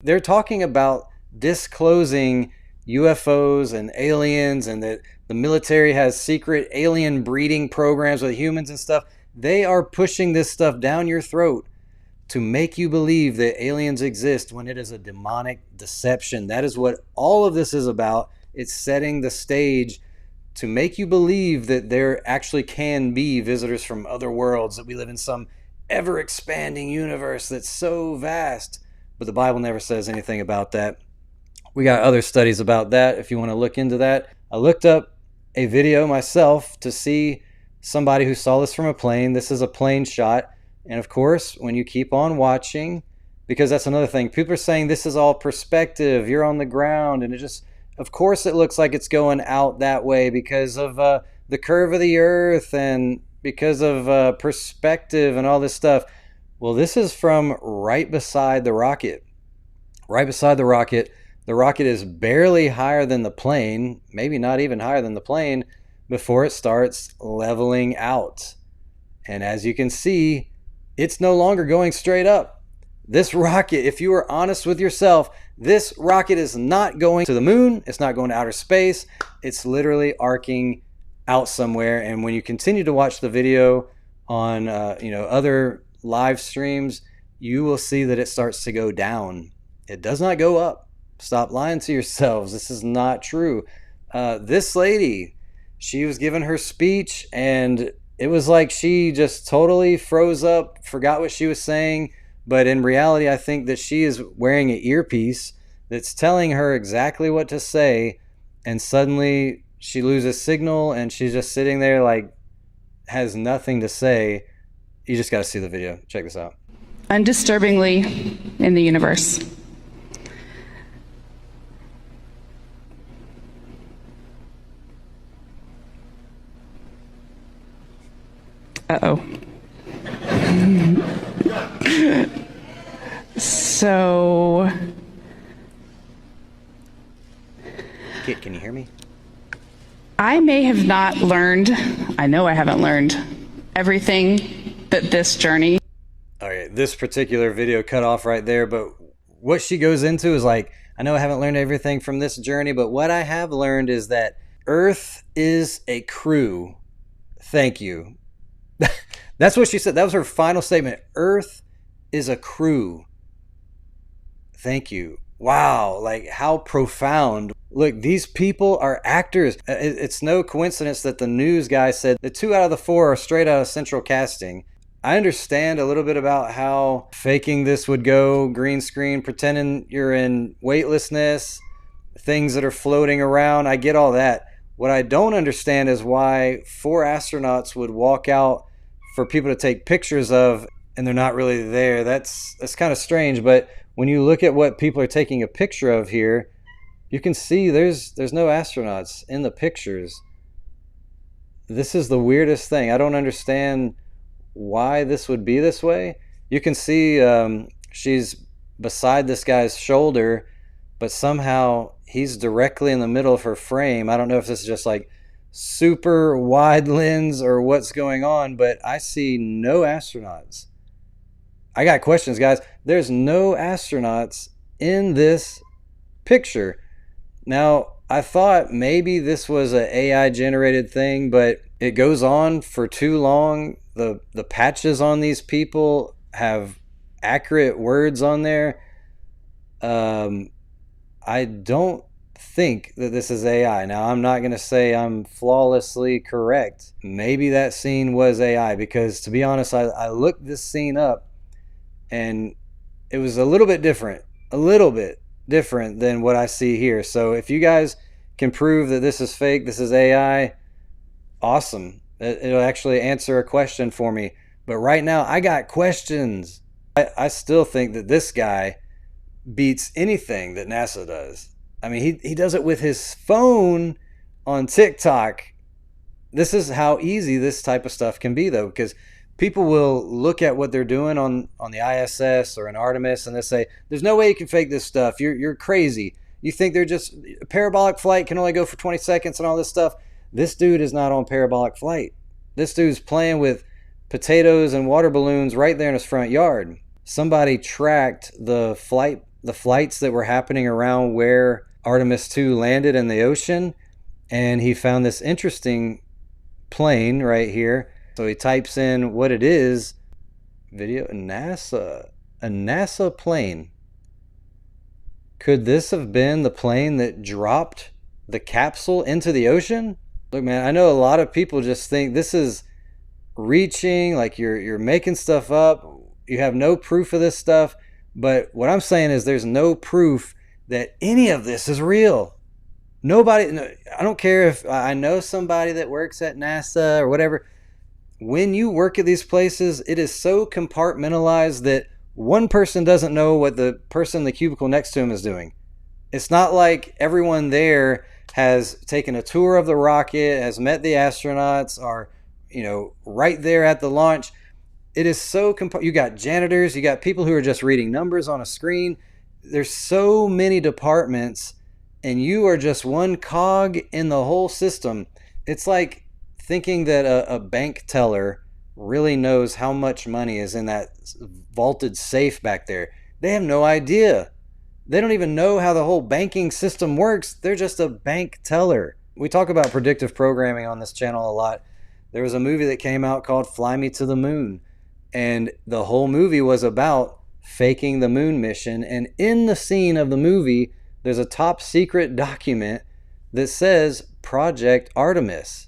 They're talking about disclosing UFOs and aliens, and that the military has secret alien breeding programs with humans and stuff. They are pushing this stuff down your throat to make you believe that aliens exist when it is a demonic deception. That is what all of this is about. It's setting the stage to make you believe that there actually can be visitors from other worlds, that we live in some ever-expanding universe that's so vast. But the Bible never says anything about that. We got other studies about that if you want to look into that. I looked up a video myself to see somebody who saw this from a plane. This is a plane shot. And of course, when you keep on watching, because that's another thing, people are saying this is all perspective, you're on the ground, and it just, of course it looks like it's going out that way because of the curve of the earth and because of perspective and all this stuff. Well, this is from right beside the rocket. Right beside the rocket. The rocket is barely higher than the plane, maybe not even higher than the plane, before it starts leveling out. And as you can see, it's no longer going straight up. This rocket, if you are honest with yourself, this rocket is not going to the moon. It's not going to outer space. It's literally arcing out somewhere. And when you continue to watch the video on other live streams, you will see that it starts to go down. It does not go up. Stop lying to yourselves. This is not true. This lady, she was giving her speech, and it was like she just totally froze up, forgot what she was saying. But in reality, I think that she is wearing an earpiece that's telling her exactly what to say, and suddenly she loses signal and she's just sitting there like has nothing to say. You just got to see the video. Check this out. Undisturbingly in the universe. Uh-oh. So... Can you hear me? I may have not learned, I know I haven't learned everything that this journey... Okay, this particular video cut off right there, but what she goes into is like, I know I haven't learned everything from this journey, but what I have learned is that Earth is a crew. Thank you. That's what she said. That was her final statement. Earth is a crew. Thank you. Wow, like how profound. Look, these people are actors. It's no coincidence that the news guy said the 2 out of the 4 are straight out of central casting. I understand a little bit about how faking this would go, green screen, pretending you're in weightlessness, things that are floating around. I get all that. What I don't understand is why 4 astronauts would walk out for people to take pictures of and they're not really there. That's kind of strange, but when you look at what people are taking a picture of here, you can see there's no astronauts in the pictures. This is the weirdest thing. I don't understand why this would be this way. You can see she's beside this guy's shoulder, but somehow he's directly in the middle of her frame. I don't know if this is just like super wide lens or what's going on, but I see no astronauts. I got questions, guys. There's no astronauts in this picture. Now, I thought maybe this was an AI generated thing, but it goes on for too long. The patches on these people have accurate words on there. I don't think that this is AI. Now, I'm not going to say I'm flawlessly correct. Maybe that scene was AI, because to be honest, I looked this scene up and it was a little bit different than what I see here. So if you guys can prove that this is fake, this is AI, awesome. It'll actually answer a question for me. But right now, I got questions. I still think that this guy beats anything that NASA does. I mean, he does it with his phone on TikTok. This is how easy this type of stuff can be, though, because people will look at what they're doing on the ISS or an Artemis, and they say, there's no way you can fake this stuff. You're crazy. You think they're just, a parabolic flight can only go for 20 seconds and all this stuff. This dude is not on parabolic flight. This dude's playing with potatoes and water balloons right there in his front yard. Somebody tracked the flight the flights that were happening around where Artemis II landed in the ocean, and he found this interesting plane right here. So he types in what it is. Video, a NASA plane. Could this have been the plane that dropped the capsule into the ocean? Look, man, I know a lot of people just think this is reaching, like you're making stuff up. You have no proof of this stuff. But what I'm saying is there's no proof that any of this is real. Nobody, I don't care if I know somebody that works at NASA or whatever. When you work at these places, it is so compartmentalized that one person doesn't know what the person in the cubicle next to him is doing. It's not like everyone there has taken a tour of the rocket, has met the astronauts, are, right there at the launch. It is so you got janitors, you got people who are just reading numbers on a screen. There's so many departments, and you are just one cog in the whole system. It's like thinking that a bank teller really knows how much money is in that vaulted safe back there. They have no idea. They don't even know how the whole banking system works. They're just a bank teller. We talk about predictive programming on this channel a lot. There was a movie that came out called Fly Me to the Moon, and the whole movie was about faking the moon mission. And in the scene of the movie, there's a top secret document that says Project Artemis.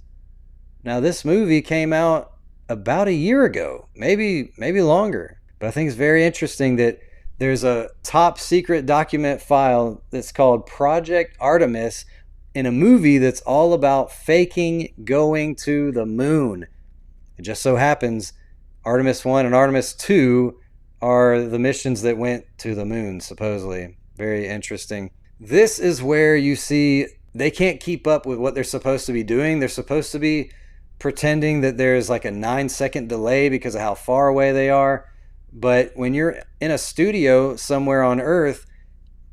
Now, this movie came out about a year ago, maybe longer. But I think it's very interesting that there's a top secret document file that's called Project Artemis in a movie that's all about faking going to the moon. It just so happens Artemis 1 and Artemis 2 are the missions that went to the moon, supposedly. Very interesting. This is where you see they can't keep up with what they're supposed to be doing. They're supposed to be pretending that there's like a 9-second delay because of how far away they are. But when you're in a studio somewhere on Earth,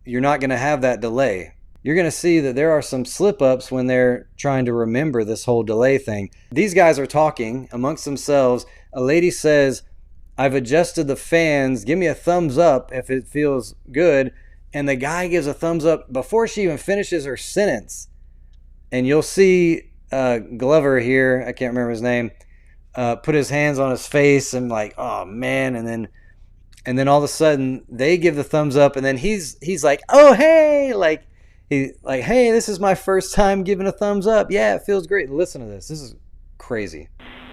you're not going to have that delay. You're going to see that there are some slip-ups when they're trying to remember this whole delay thing. These guys are talking amongst themselves. A lady says, "I've adjusted the fans. Give me a thumbs up if it feels good." And the guy gives a thumbs up before she even finishes her sentence. And you'll see Glover here, I can't remember his name, put his hands on his face and like, oh man, and then all of a sudden they give the thumbs up, and then he's like, oh hey, hey, this is my first time giving a thumbs up. Yeah, it feels great. Listen to this. This is crazy.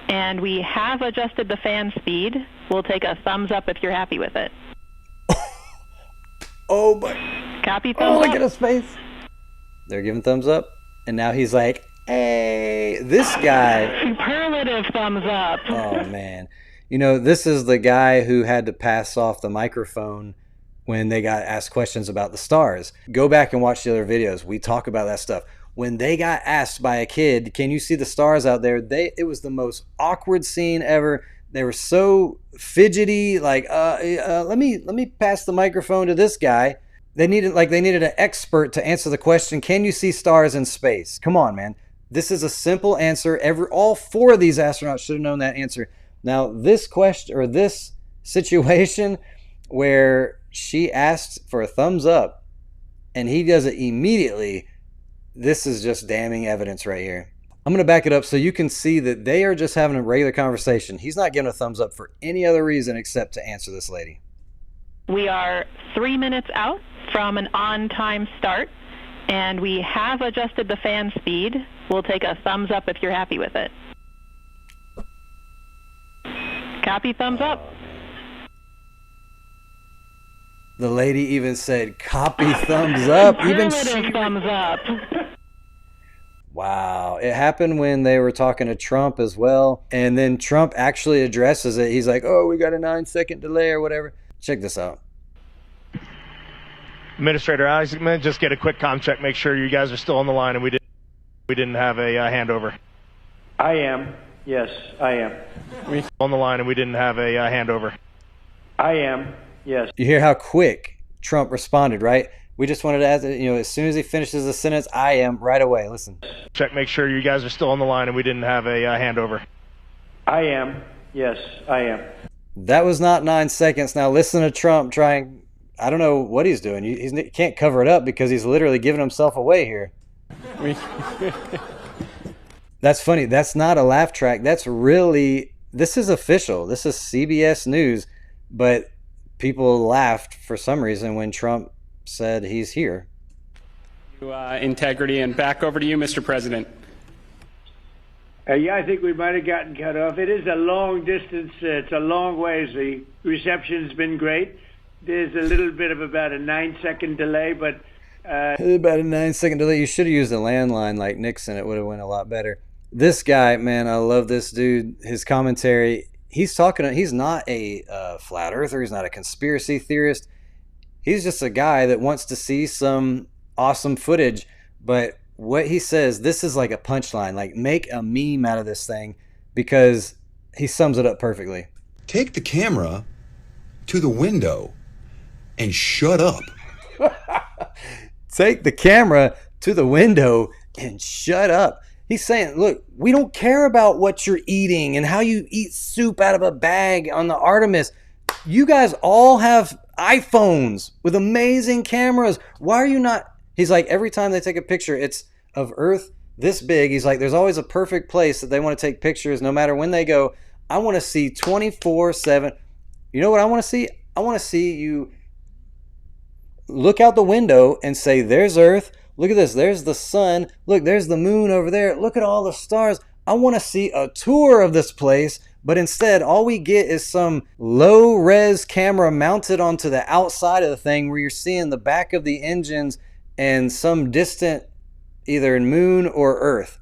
And we have adjusted the fan speed. We'll take a thumbs up if you're happy with it. Oh my. Copy thumbs up. Look at his face. They're giving thumbs up, and now he's like, hey, this guy. Superlative thumbs up. Oh, man. This is the guy who had to pass off the microphone when they got asked questions about the stars. Go back and watch the other videos. We talk about that stuff. When they got asked by a kid, can you see the stars out there? It was the most awkward scene ever. They were so fidgety, like, let me pass the microphone to this guy. They needed an expert to answer the question, can you see stars in space? Come on, man. This is a simple answer. All 4 of these astronauts should have known that answer. Now, this question or this situation where she asked for a thumbs up and he does it immediately, this is just damning evidence right here. I'm going to back it up so you can see that they are just having a regular conversation. He's not giving a thumbs up for any other reason except to answer this lady. We are 3 minutes out from an on-time start, and we have adjusted the fan speed. We'll take a thumbs up if you're happy with it. Copy thumbs up. The lady even said, copy thumbs up. Even thumbs up. Wow. It happened when they were talking to Trump as well. And then Trump actually addresses it. He's like, oh, we got a 9-second delay or whatever. Check this out. Administrator, I was going to just get a quick comm check, make sure you guys are still on the line and we didn't have a handover. I am. Yes, I am. On the line and we didn't have a handover. I am. Yes. You hear how quick Trump responded, right? We just wanted to ask, as soon as he finishes the sentence, I am, right away. Listen. Check, make sure you guys are still on the line and we didn't have a handover. I am. Yes, I am. That was not 9 seconds. Now listen to Trump try and I don't know what he's doing. He can't cover it up because he's literally giving himself away here. That's funny. That's not a laugh track. This is official. This is CBS News, but people laughed for some reason when Trump said he's here. Integrity, and back over to you, Mr. President. Yeah, I think we might have gotten cut off. It is a long distance. It's a long ways. The reception's been great. There's a little bit of about a 9-second delay, but... About a 9-second delay. You should have used a landline like Nixon. It would have went a lot better. This guy, man, I love this dude. His commentary, he's not a flat earther. He's not a conspiracy theorist. He's just a guy that wants to see some awesome footage. But what he says, this is like a punchline. Like, make a meme out of this thing, because he sums it up perfectly. Take the camera to the window and shut up. Take the camera to the window and shut up. He's saying, look, we don't care about what you're eating and how you eat soup out of a bag on the Artemis. You guys all have iPhones with amazing cameras. Why are you not? He's like, every time they take a picture, it's of Earth this big. He's like, there's always a perfect place that they want to take pictures no matter when they go. I want to see 24/7. You know what I want to see? I want to see you look out the window and say, there's Earth. Look at this. There's the sun. Look, there's the moon over there. Look at all the stars. I want to see a tour of this place. But instead, all we get is some low-res camera mounted onto the outside of the thing where you're seeing the back of the engines and some distant either moon or Earth.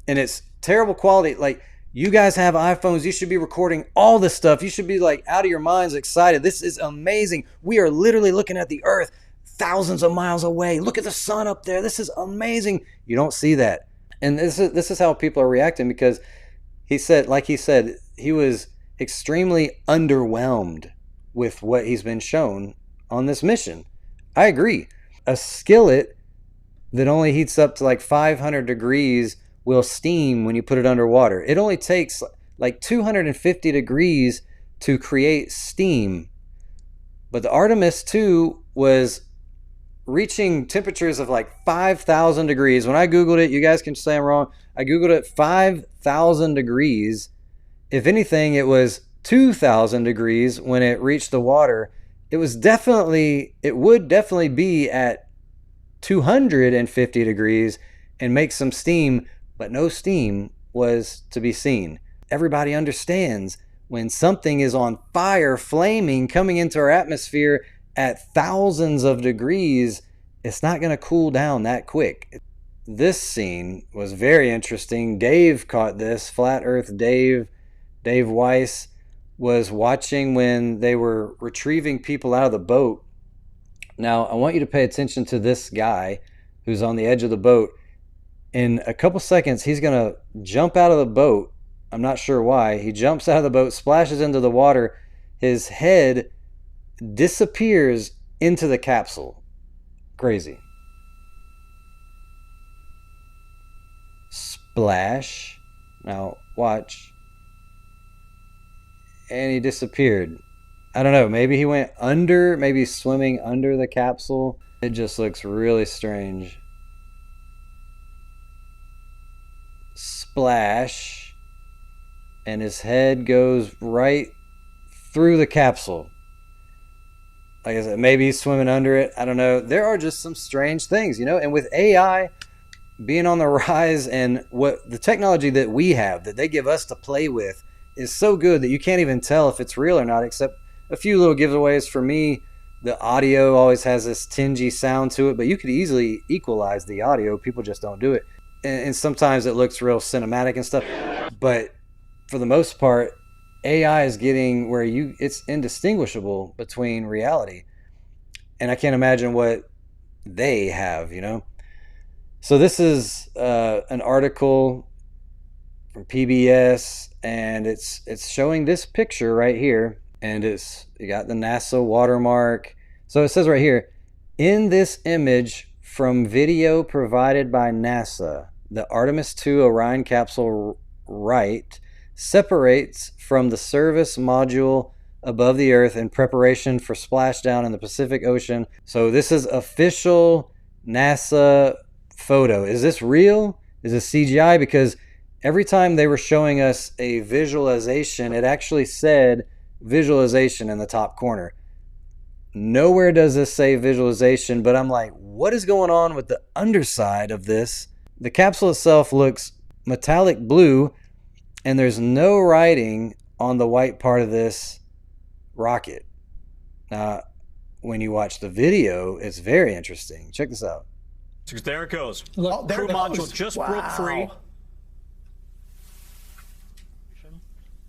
And it's terrible quality. Like, you guys have iPhones. You should be recording all this stuff. You should be like out of your minds excited. This is amazing. We are literally looking at the Earth thousands of miles away. Look at the sun up there. This is amazing. You don't see that. And this is how people are reacting, because he said, he was extremely underwhelmed with what he's been shown on this mission. I agree. A skillet that only heats up to like 500 degrees will steam when you put it underwater. It only takes like 250 degrees to create steam. But the Artemis II was reaching temperatures of like 5,000 degrees. When I Googled it, you guys can say I'm wrong. I Googled it 5,000 degrees. If anything, it was 2,000 degrees when it reached the water. It would definitely be at 250 degrees and make some steam, but no steam was to be seen. Everybody understands when something is on fire, flaming, coming into our atmosphere at thousands of degrees, it's not going to cool down that quick. This scene was very interesting. Dave caught this. Flat Earth Dave Weiss was watching when they were retrieving people out of the boat. Now, I want you to pay attention to this guy who's on the edge of the boat. In a couple seconds, he's going to jump out of the boat. I'm not sure why. He jumps out of the boat, splashes into the water. His head disappears into the capsule. Crazy. Splash. Now, watch. And he disappeared. I don't know. Maybe he went under, maybe swimming under the capsule. It just looks really strange. Splash. And his head goes right through the capsule. Like I said, maybe he's swimming under it. I don't know. There are just some strange things, and with AI being on the rise, and what the technology that we have, that they give us to play with, is so good that you can't even tell if it's real or not, except a few little giveaways. For me, the audio always has this tingy sound to it, but you could easily equalize the audio. People just don't do it. And sometimes it looks real cinematic and stuff. But for the most part, AI is getting where it's indistinguishable between reality. And I can't imagine what they have, So this is an article from PBS, and it's showing this picture right here, and you got the NASA watermark. So it says right here, in this image from video provided by NASA, the Artemis II Orion capsule right separates from the service module above the Earth in preparation for splashdown in the Pacific Ocean. So this is official NASA photo. Is this real? Is this CGI? Because every time they were showing us a visualization, it actually said visualization in the top corner. Nowhere does this say visualization, but I'm like, what is going on with the underside of this? The capsule itself looks metallic blue, and there's no writing on the white part of this rocket. Now, when you watch the video, it's very interesting. Check this out. There it goes. Look, Crew module just broke free.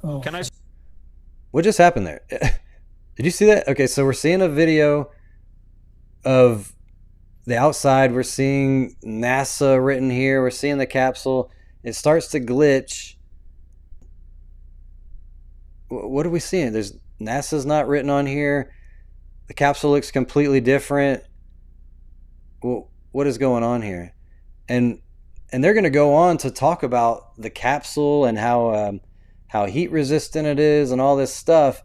Oh. Can I? What just happened there? Did you see that? Okay, so we're seeing a video of the outside. We're seeing NASA written here. We're seeing the capsule. It starts to glitch. What are we seeing? There's NASA's not written on here. The capsule looks completely different. Well, what is going on here? And they're going to go on to talk about the capsule and how heat resistant it is and all this stuff.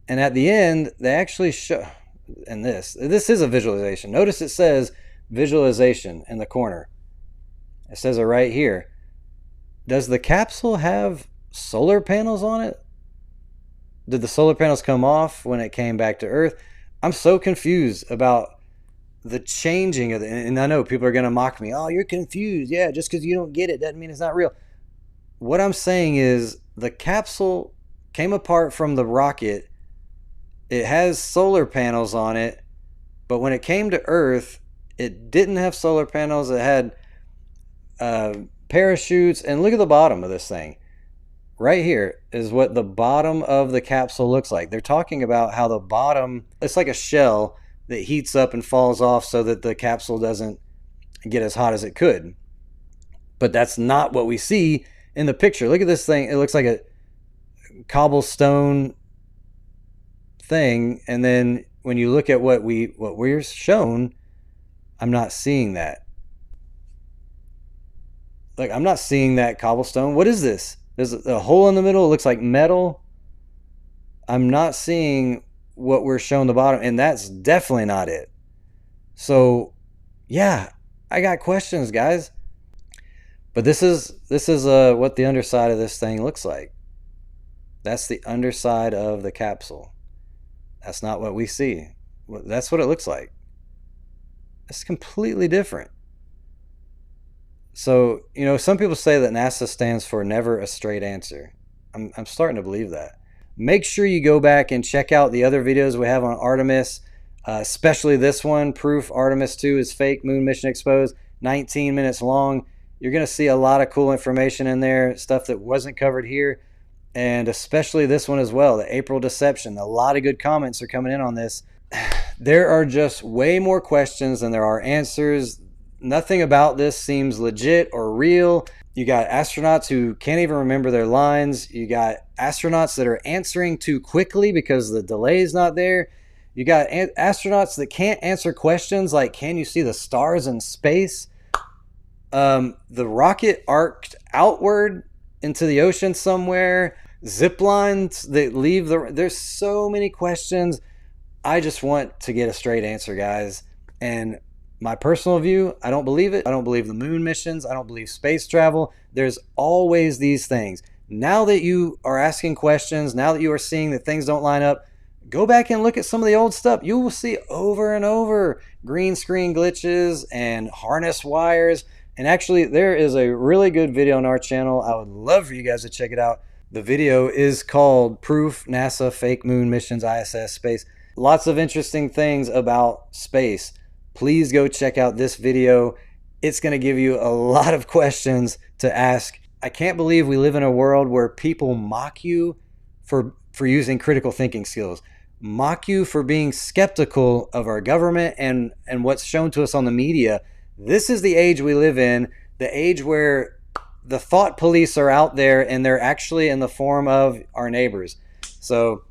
And at the end, they actually show, and this is a visualization. Notice it says visualization in the corner. It says it right here. Does the capsule have solar panels on it? Did the solar panels come off when it came back to Earth? I'm so confused about the changing of it. And I know people are going to mock me. Oh, you're confused. Yeah, just because you don't get it doesn't mean it's not real. What I'm saying is the capsule came apart from the rocket. It has solar panels on it, but when it came to Earth, it didn't have solar panels. It had parachutes. And look at the bottom of this thing. Right here is what the bottom of the capsule looks like. They're talking about how the bottom, it's like a shell that heats up and falls off so that the capsule doesn't get as hot as it could. But that's not what we see in the picture. Look at this thing. It looks like a cobblestone thing, and then when you look at what we're shown, I'm not seeing that. Like, I'm not seeing that cobblestone. What is this? There's a hole in the middle. It looks like metal. I'm not seeing what we're shown the bottom, and that's definitely not it. So yeah, I got questions, guys. But this is what the underside of this thing looks like. That's the underside of the capsule. That's not what we see. That's what it looks like. It's completely different. So, you know, some people say that NASA stands for never a straight answer. I'm starting to believe that. Make sure you go back and check out the other videos we have on Artemis, especially this one, Proof Artemis II is Fake, Moon Mission Exposed, 19 minutes long. You're going to see a lot of cool information in there, stuff that wasn't covered here, and especially this one as well, the April Deception. A lot of good comments are coming in on this. There are just way more questions than there are answers. Nothing about this seems legit or real. You got astronauts who can't even remember their lines. You got astronauts that are answering too quickly because the delay is not there. You got astronauts that can't answer questions like, can you see the stars in space? The rocket arced outward into the ocean somewhere. Zip lines that leave there's so many questions. I just want to get a straight answer, guys. And my personal view, I don't believe it. I don't believe the moon missions. I don't believe space travel. There's always these things. Now that you are asking questions, now that you are seeing that things don't line up, go back and look at some of the old stuff. You will see over and over green screen glitches and harness wires. And actually, there is a really good video on our channel. I would love for you guys to check it out. The video is called Proof NASA Fake Moon Missions ISS Space. Lots of interesting things about space. Please go check out this video. It's going to give you a lot of questions to ask. I can't believe we live in a world where people mock you for using critical thinking skills, mock you for being skeptical of our government and what's shown to us on the media. This is the age we live in, the age where the thought police are out there and they're actually in the form of our neighbors. So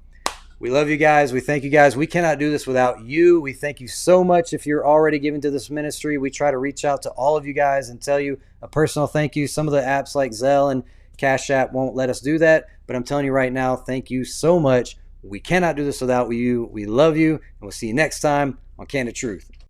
we love you guys. We thank you guys. We cannot do this without you. We thank you so much if you're already giving to this ministry. We try to reach out to all of you guys and tell you a personal thank you. Some of the apps like Zelle and Cashapp won't let us do that, but I'm telling you right now, thank you so much. We cannot do this without you. We love you, and we'll see you next time on Candid Truth.